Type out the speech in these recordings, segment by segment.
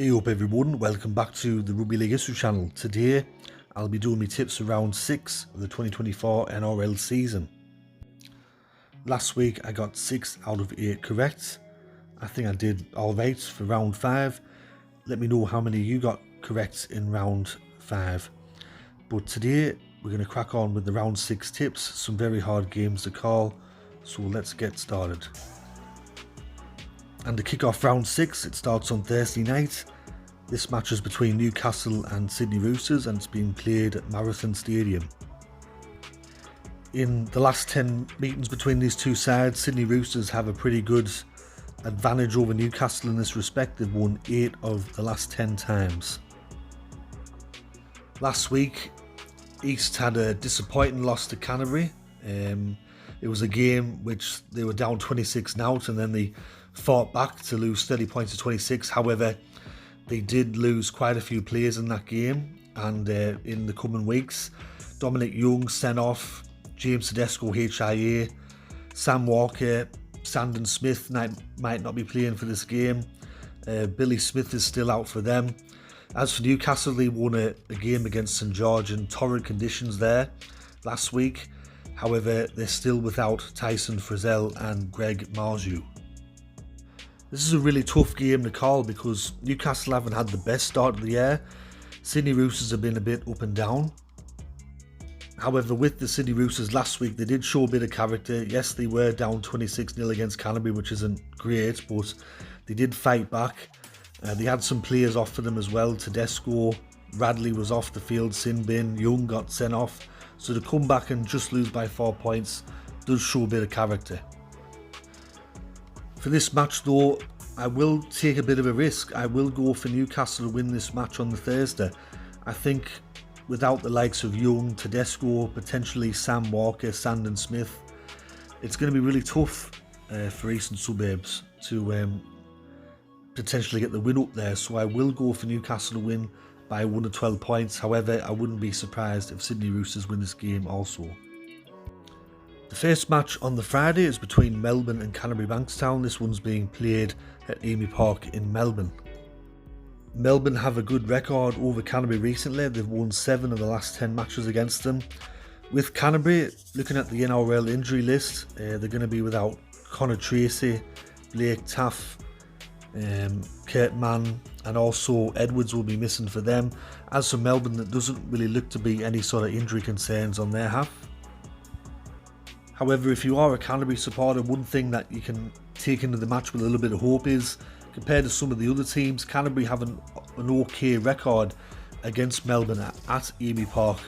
Hey up everyone, welcome back to the Rugby League History channel. Today I'll be doing my tips for round 6 of the 2024 NRL season. Last week I got 6 out of 8 correct. I think I did alright for round 5. Let me know how many you got correct in round 5. But today we're going to crack on with the round 6 tips, some very hard games to call, so let's get started. And to kick off round 6, it starts on Thursday night. This match is between Newcastle and Sydney Roosters and it's being played at Marathon Stadium. In the last 10 meetings between these two sides, Sydney Roosters have a pretty good advantage over Newcastle in this respect. They've won 8 of the last 10 times. Last week, East had a disappointing loss to Canterbury. It was a game which they were down 26-0 and then they fought back to lose 30 points to 26. However, they did lose quite a few players in that game, and in the coming weeks, Dominic Young sent off, James Tedesco HIA, Sam Walker, Sandon Smith might not be playing for this game. Billy Smith is still out for them. As for Newcastle, they won a game against St George in torrid conditions there last week. However, they're still without Tyson Frizzell and Greg Marju. This is a really tough game to call because Newcastle haven't had the best start of the year. Sydney Roosters have been a bit up and down. However, with the Sydney Roosters last week, they did show a bit of character. Yes, they were down 26-0 against Canterbury, which isn't great, but they did fight back. They had some players off for them as well. Tedesco, Radley was off the field, Sin Bin, Young got sent off. So to come back and just lose by 4 points does show a bit of character. For this match though, I will take a bit of a risk. I will go for Newcastle to win this match on the Thursday. I think without the likes of Young, Tedesco, potentially Sam Walker, Sandon Smith, it's going to be really tough for Eastern Suburbs to potentially get the win up there. So I will go for Newcastle to win by 1 to 12 points. However, I wouldn't be surprised if Sydney Roosters win this game also. The first match on the Friday is between Melbourne and Canterbury Bankstown. This one's being played at Amy Park in Melbourne. Melbourne have a good record over Canterbury recently. They've won 7 of the last 10 matches against them. With Canterbury, looking at the NRL injury list, they're going to be without Connor Tracy, Blake Taff, Kurt Mann, and also Edwards will be missing for them. As for Melbourne, there doesn't really look to be any sort of injury concerns on their half. However, if you are a Canterbury supporter, one thing that you can take into the match with a little bit of hope is, compared to some of the other teams, Canterbury have an okay record against Melbourne at Amy Park.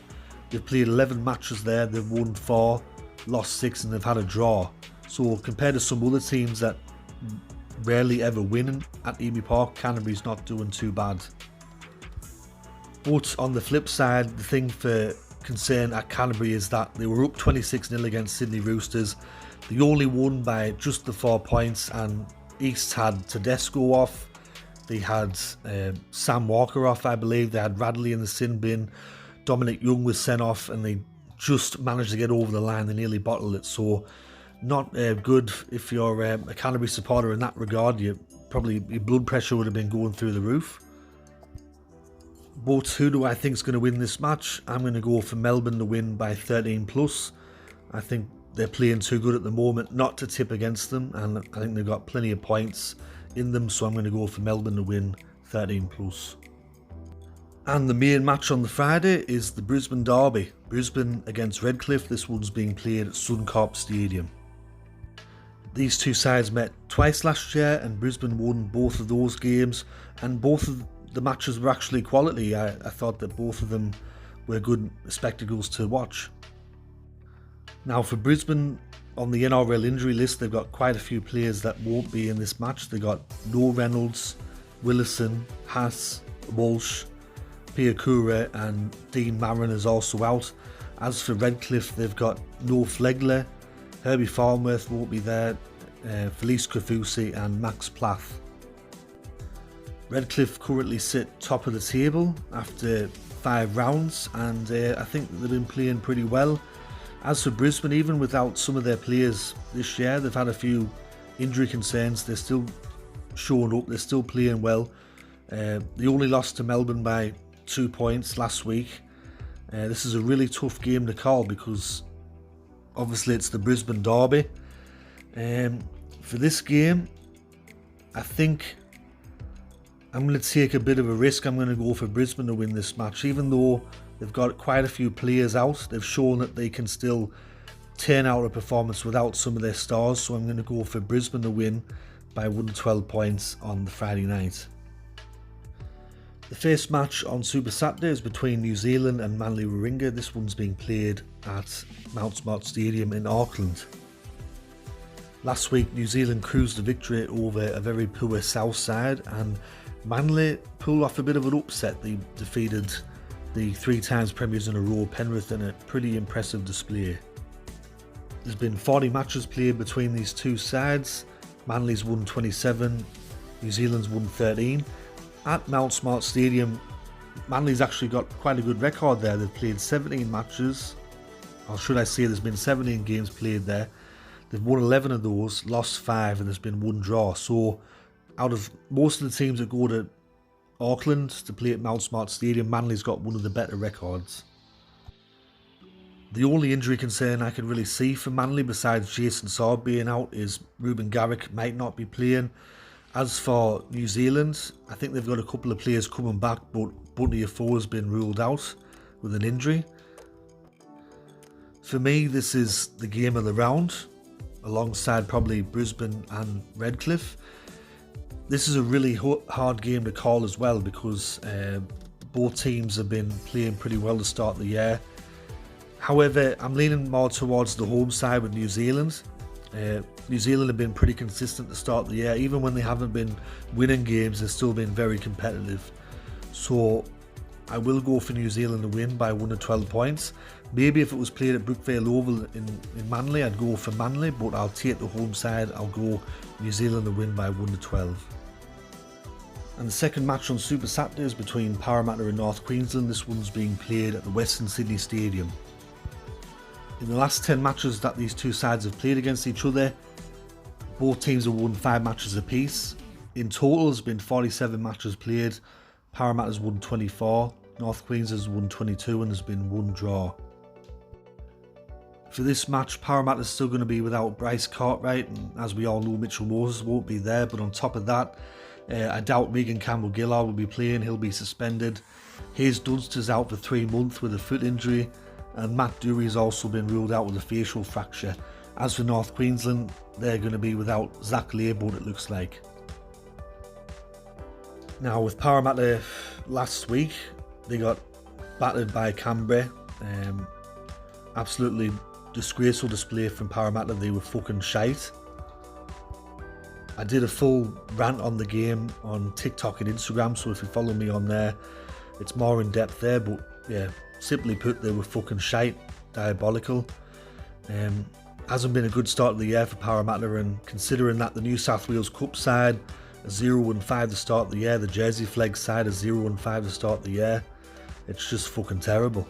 They've played 11 matches there, they've won 4, lost 6 and they've had a draw. So compared to some other teams that rarely ever win at Amy Park, Canterbury's not doing too bad. But on the flip side, the thing for concern at Canterbury is that they were up 26-0 against Sydney Roosters. They only won by just the 4 points, and East had Tedesco off, they had Sam Walker off, I believe, they had Radley in the sin bin, Dominic Young was sent off, and they just managed to get over the line. They nearly bottled it. So not good if you're a Canterbury supporter in that regard. Your blood pressure would have been going through the roof. But who do I think is going to win this match? I'm going to go for Melbourne to win by 13 plus. I think they're playing too good at the moment not to tip against them, and I think they've got plenty of points in them, so I'm going to go for Melbourne to win 13 plus. And the main match on the Friday is the Brisbane derby. Brisbane against Redcliffe. This one's being played at Suncorp Stadium. These two sides met twice last year and Brisbane won both of those games, and both of the matches were actually quality. I thought that both of them were good spectacles to watch. Now for Brisbane, on the NRL injury list, they've got quite a few players that won't be in this match. They got Noah Reynolds, Willison, Haas, Walsh, Piakura and Dean Marin is also out. As for Redcliffe, they've got Noah Flegler, Herbie Farnworth won't be there, Felice Kafusi and Max Plath. Redcliffe currently sit top of the table after 5 rounds, and I think they've been playing pretty well. As for Brisbane, even without some of their players this year, they've had a few injury concerns. They're still showing up, they're still playing well. They only lost to Melbourne by 2 points last week. This is a really tough game to call because obviously it's the Brisbane derby. For this game, I think I'm going to take a bit of a risk. I'm going to go for Brisbane to win this match. Even though they've got quite a few players out, they've shown that they can still turn out a performance without some of their stars. So I'm going to go for Brisbane to win by 112 points on the Friday night. The first match on Super Saturday is between New Zealand and Manly Warringah. This one's being played at Mount Smart Stadium in Auckland. Last week, New Zealand cruised a victory over a very poor South side, and Manly pulled off a bit of an upset. They defeated the 3 times premiers in a row, Penrith, in a pretty impressive display. There's been 40 matches played between these two sides. Manly's won 27, New Zealand's won 13. At Mount Smart Stadium, Manly's actually got quite a good record there. They've played 17 matches, or should I say there's been 17 games played there. They've won 11 of those, lost 5, and there's been 1 draw. So out of most of the teams that go to Auckland to play at Mount Smart Stadium, Manly's got one of the better records. The only injury concern I can really see for Manly besides Jason Saab being out is Ruben Garrick might not be playing. As for New Zealand, I think they've got a couple of players coming back, but Bunty Afoe has been ruled out with an injury. For me, this is the game of the round, alongside probably Brisbane and Redcliffe. This is a really hard game to call as well because both teams have been playing pretty well to start the year. However, I'm leaning more towards the home side with New Zealand. New Zealand have been pretty consistent to start the year. Even when they haven't been winning games, they've still been very competitive. So I will go for New Zealand to win by 112 points. Maybe if it was played at Brookvale Oval in Manly, I'd go for Manly, but I'll take the home side. I'll go New Zealand to win by 112. And the second match on Super Saturday is between Parramatta and North Queensland. This one's being played at the Western Sydney Stadium. In the last 10 matches that these two sides have played against each other, both teams have won 5 matches apiece. In total, there's been 47 matches played. Parramatta's won 24, North Queensland's won 22, and there's been 1 draw. For this match, Parramatta's still going to be without Bryce Cartwright, and as we all know, Mitchell Moses won't be there. But on top of that, I doubt Megan Campbell-Gillard will be playing. He'll be suspended. Hayes Dunster's out for 3 months with a foot injury, and Matt Dury's also been ruled out with a facial fracture. As for North Queensland, they're going to be without Zach Laybourne, it looks like. Now, with Parramatta last week, they got battered by Canberra. Absolutely disgraceful display from Parramatta. They were fucking shite. I did a full rant on the game on TikTok and Instagram, so if you follow me on there, it's more in depth there. But yeah, simply put, they were fucking shite, diabolical. Hasn't been a good start of the year for Parramatta, and considering that the New South Wales Cup side a 0-5 to start the year, the Jersey Flegg side a 0-5 to start the year, it's just fucking terrible.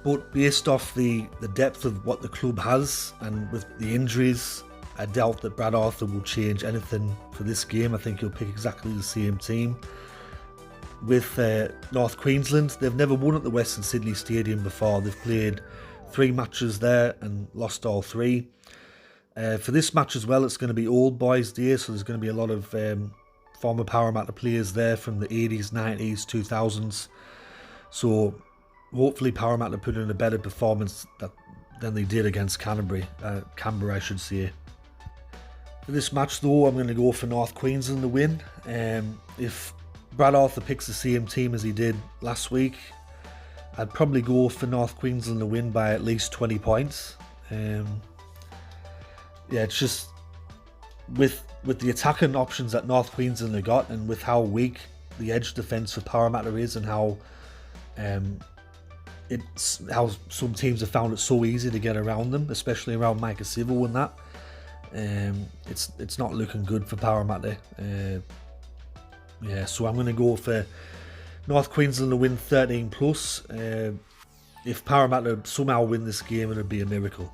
But based off the depth of what the club has and with the injuries, I doubt that Brad Arthur will change anything for this game. I think he'll pick exactly the same team. With North Queensland, they've never won at the Western Sydney Stadium before. They've played 3 matches there and lost all 3. For this match as well, it's going to be Old Boys Day, so there's going to be a lot of former Parramatta players there from the 80s, 90s, 2000s. So hopefully Parramatta put in a better performance than they did against Canterbury, Canberra I should say. For this match though, I'm going to go for North Queensland to win. If Brad Arthur picks the same team as he did last week, I'd probably go for North Queensland to win by at least 20 points. Yeah, it's just with the attacking options that North Queensland have got, and with how weak the edge defence for Parramatta is, and how some teams have found it so easy to get around them, especially around Micah Civil and that. It's not looking good for Parramatta. Yeah, so I'm going to go for North Queensland to win 13 plus. If Parramatta somehow win this game, it'll be a miracle.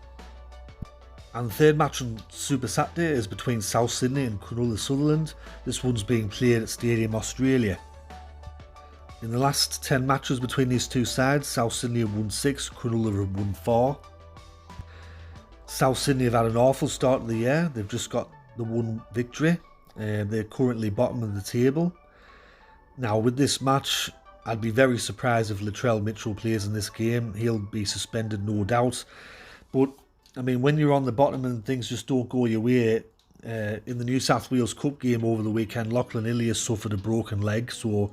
And the third match on Super Saturday is between South Sydney and Cronulla Sutherland. This one's being played at Stadium Australia. In the last 10 matches between these two sides, South Sydney have won 6, Cronulla have won 4. South Sydney have had an awful start of the year. They've just got the one victory. They're currently bottom of the table. Now with this match, I'd be very surprised if Latrell Mitchell plays in this game. He'll be suspended, no doubt. But I mean, when you're on the bottom and things just don't go your way, in the New South Wales Cup game over the weekend, Lachlan Ilias suffered a broken leg, so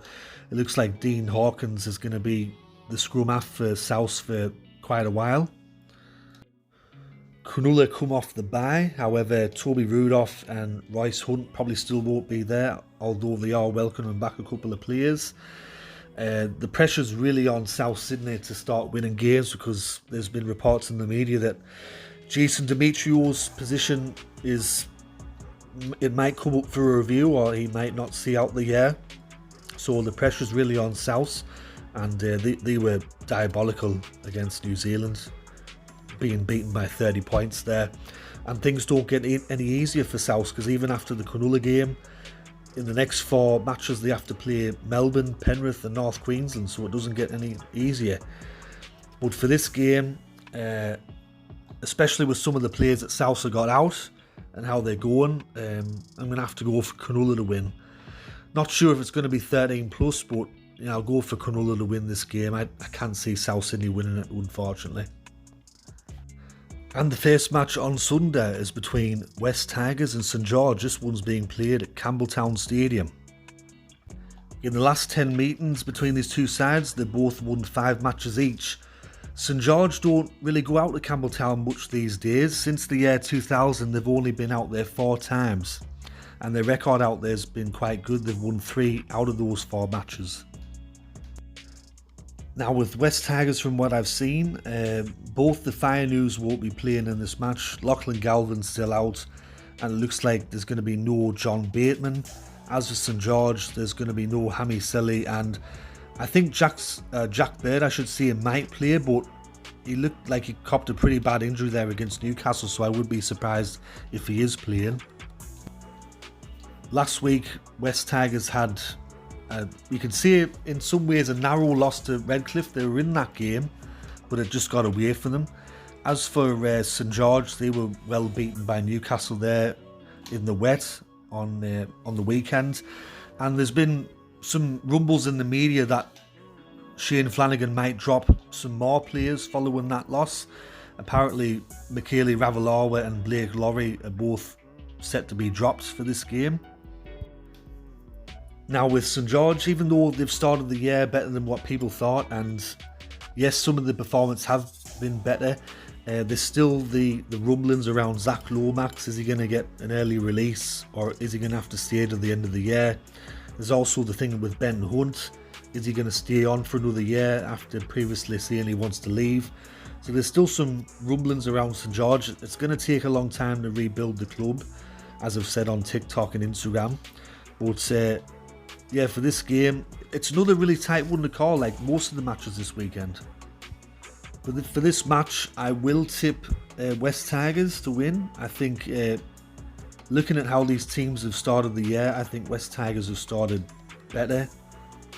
it looks like Dean Hawkins is going to be the scrum half for South for quite a while. Cronulla come off the bye, however Toby Rudolph and Royce Hunt probably still won't be there, although they are welcoming back a couple of players. The pressure's really on South Sydney to start winning games, because there's been reports in the media that Jason Demetrio's position it might come up for a review, or he might not see out the year. So the pressure's really on South, and they were diabolical against New Zealand, being beaten by 30 points there. And things don't get any easier for South, because even after the Cronulla game, in the next 4 matches they have to play Melbourne, Penrith and North Queensland, so it doesn't get any easier. But for this game, especially with some of the players that South have got out and how they're going, I'm going to have to go for Cronulla to win. Not sure if it's going to be 13 plus, but I'll go for Cronulla to win this game. I can't see South Sydney winning it, unfortunately. And the first match on Sunday is between West Tigers and St George. This one's being played at Campbelltown Stadium. In the last 10 meetings between these two sides, they both won 5 matches each. St George don't really go out to Campbelltown much these days. Since the year 2000, they've only been out there 4 times. And their record out there has been quite good. They've won 3 out of those 4 matches. Now with West Tigers, from what I've seen, both the Fire News won't be playing in this match. Lachlan Galvin's still out, and it looks like there's going to be no John Bateman. As for St George, there's going to be no Hammy Selly, and I think Jack Bird, I should say, might play, but he looked like he copped a pretty bad injury there against Newcastle, so I would be surprised if he is playing. Last week, West Tigers had, you can see it in some ways, a narrow loss to Redcliffe. They were in that game, but it just got away from them. As for St George, they were well beaten by Newcastle there in the wet on the weekend, and there's been some rumbles in the media that Shane Flanagan might drop some more players following that loss. Apparently, Michaeli Ravalawa and Blake Lawrie are both set to be dropped for this game. Now with St George, even though they've started the year better than what people thought, and yes, some of the performance have been better, there's still the rumblings around Zach Lomax. Is he going to get an early release, or is he going to have to stay to the end of the year? There's also the thing with Ben Hunt. Is he going to stay on for another year after previously saying he wants to leave? So there's still some rumblings around St George. It's going to take a long time to rebuild the club, as I've said on TikTok and Instagram. But yeah, for this game, it's another really tight one to call, like most of the matches this weekend. For this match, I will tip West Tigers to win. I think, looking at how these teams have started the year, I think West Tigers have started better,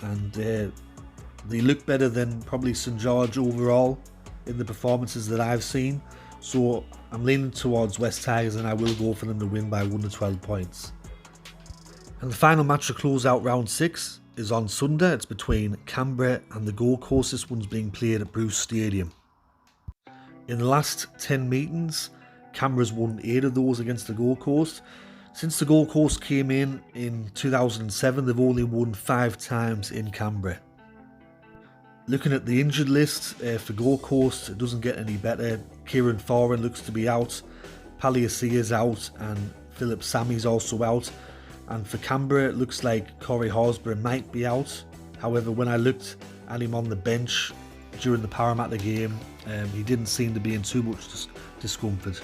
and they look better than probably St George overall in the performances that I've seen. So I'm leaning towards West Tigers, and I will go for them to win by 1 to 12 points. And the final match to close out round 6 is on Sunday. It's between Canberra and the Gold Coast. This one's being played at Bruce Stadium. In the last 10 meetings, Canberra's won 8 of those against the Gold Coast. Since the Gold Coast came in 2007, they've only won 5 times in Canberra. Looking at the injured list for Gold Coast, it doesn't get any better. Kieran Foran looks to be out, Paliasia's out, and Philip Sammy's also out. And for Canberra, it looks like Corey Horsburgh might be out. However, when I looked at him on the bench during the Parramatta game, he didn't seem to be in too much discomfort.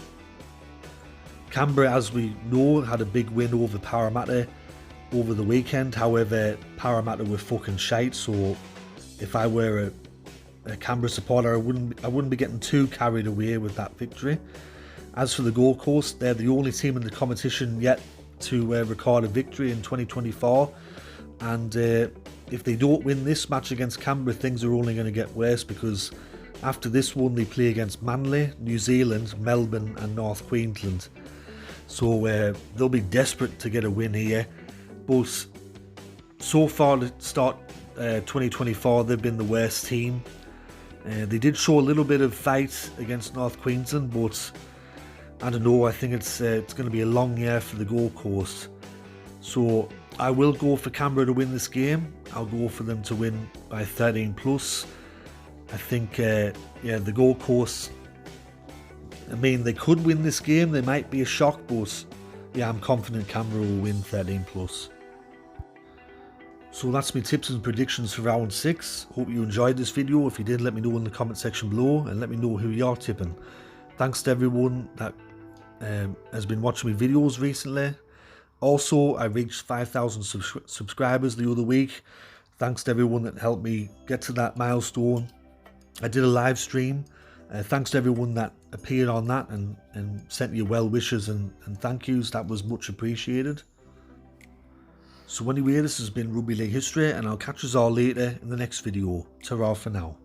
Canberra, as we know, had a big win over Parramatta over the weekend. However, Parramatta were fucking shite, so if I were a Canberra supporter, I wouldn't be getting too carried away with that victory. As for the Gold Coast, they're the only team in the competition yet to record a victory in 2024, and if they don't win this match against Canberra, things are only going to get worse, because after this one they play against Manly, New Zealand, Melbourne and North Queensland. So they'll be desperate to get a win here. But so far to start 2024, they've been the worst team. They did show a little bit of fight against North Queensland, but I don't know, I think it's going to be a long year for the Gold Coast. So I will go for Canberra to win this game. I'll go for them to win by 13 plus. I think, the Gold Coast, I mean, they could win this game. They might be a shock, but yeah, I'm confident Canberra will win 13 plus. So that's my tips and predictions for round 6. Hope you enjoyed this video. If you did, let me know in the comment section below and let me know who you're tipping. Thanks to everyone that has been watching my videos recently. Also, I reached 5,000 subscribers the other week. Thanks to everyone that helped me get to that milestone. I did a live stream. Thanks to everyone that appeared on that and sent you well wishes and thank yous. That was much appreciated. So anyway, this has been Rugby League History, and I'll catch us all later in the next video. Ta-ra for now.